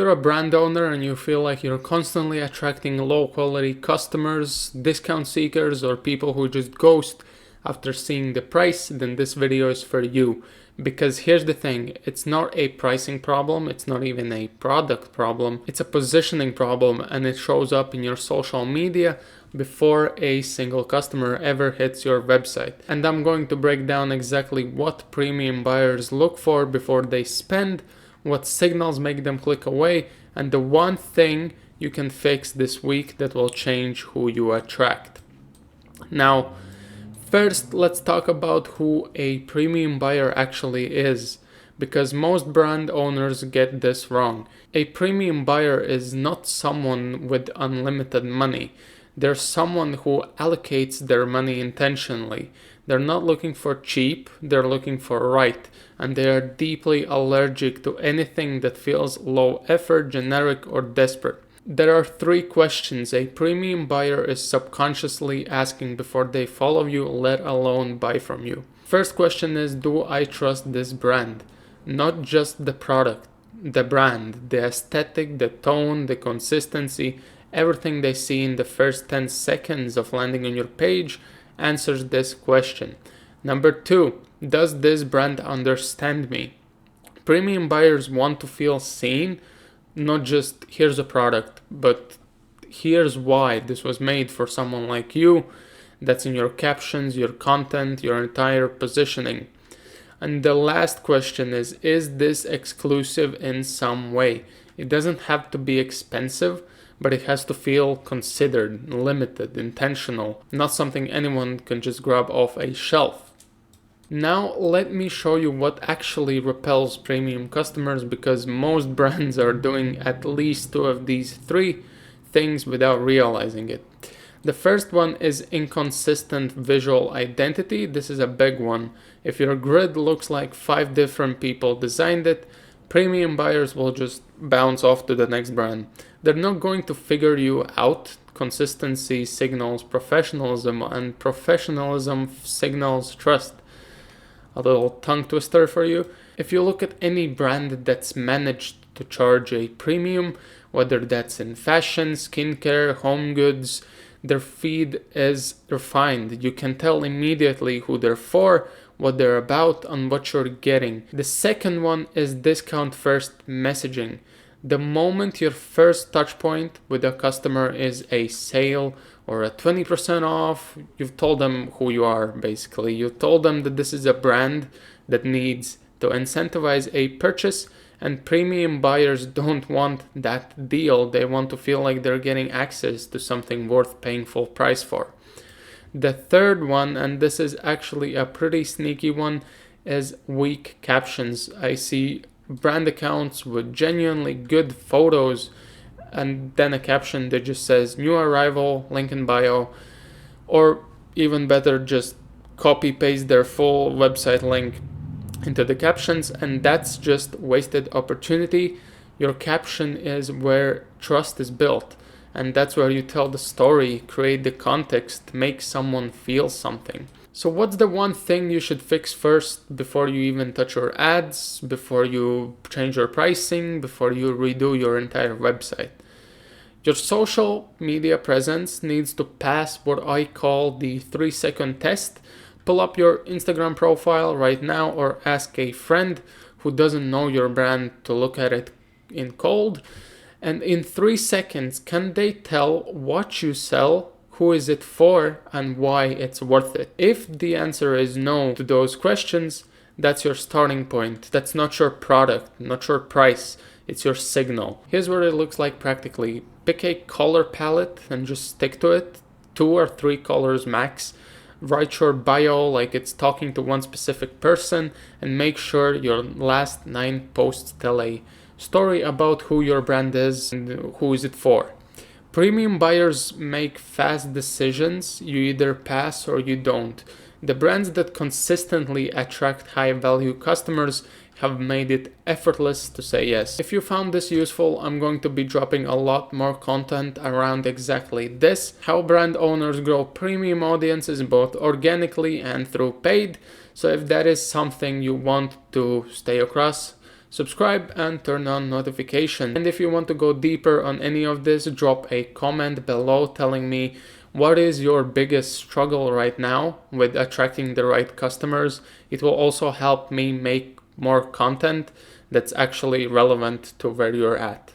You're a brand owner and you feel like you're constantly attracting low quality customers, discount seekers, or people who just ghost after seeing the price, then this video is for you. Because here's the thing, it's not a pricing problem, it's not even a product problem, it's a positioning problem, and it shows up in your social media before a single customer ever hits your website. And I'm going to break down exactly what premium buyers look for before they spend, what signals make them click away, and the one thing you can fix this week that will change who you attract. Now, first, let's talk about who a premium buyer actually is, because most brand owners get this wrong. A premium buyer is not someone with unlimited money. They're someone who allocates their money intentionally. They're not looking for cheap, they're looking for right, and they are deeply allergic to anything that feels low effort, generic, or desperate. There are 3 questions a premium buyer is subconsciously asking before they follow you, let alone buy from you. First question is, do I trust this brand? Not just the product, the brand, the aesthetic, the tone, the consistency, everything they see in the first 10 seconds of landing on your page answers this question. Number 2, does this brand understand me? Premium buyers want to feel seen, not just here's a product, but here's why this was made for someone like you. That's in your captions, your content, your entire positioning. And the last question is this exclusive in some way? It doesn't have to be expensive, but it has to feel considered, limited, intentional, not something anyone can just grab off a shelf. Now let me show you what actually repels premium customers, because most brands are doing at least 2 of these 3 things without realizing it. The first one is inconsistent visual identity. This is a big one. If your grid looks like 5 different people designed it, premium buyers will just bounce off to the next brand. They're not going to figure you out. Consistency signals professionalism, and professionalism signals trust. A little tongue twister for you. If you look at any brand that's managed to charge a premium, whether that's in fashion, skincare, home goods, their feed is refined. You can tell immediately who they're for, what they're about, and what you're getting. The second one is discount first messaging. The moment your first touch point with a customer is a sale or a 20% off, you've told them who you are, basically. You've told them that this is a brand that needs to incentivize a purchase, and premium buyers don't want that deal. They want to feel like they're getting access to something worth paying full price for. The third one, and this is actually a pretty sneaky one, is weak captions. I see brand accounts with genuinely good photos and then a caption that just says new arrival, link in bio, or even better, just copy paste their full website link into the captions, and that's just wasted opportunity. Your caption is where trust is built, and that's where you tell the story, create the context, make someone feel something. So what's the one thing you should fix first before you even touch your ads, before you change your pricing, before you redo your entire website? Your social media presence needs to pass what I call the 3-second test. Pull up your Instagram profile right now, or ask a friend who doesn't know your brand to look at it in cold. And in 3 seconds, can they tell what you sell, who is it for, and why it's worth it? If the answer is no to those questions, that's your starting point. That's not your product, not your price. It's your signal. Here's what it looks like practically. Pick a color palette and just stick to it. 2 or 3 colors max. Write your bio like it's talking to one specific person, and make sure your last 9 posts tell a story about who your brand is and who is it for. Premium buyers make fast decisions. You either pass or you don't. The brands that consistently attract high value customers have made it effortless to say yes. If you found this useful, I'm going to be dropping a lot more content around exactly this, how brand owners grow premium audiences both organically and through paid. So if that is something you want to stay across, subscribe and turn on notifications. And if you want to go deeper on any of this, drop a comment below telling me what is your biggest struggle right now with attracting the right customers. It will also help me make more content that's actually relevant to where you're at.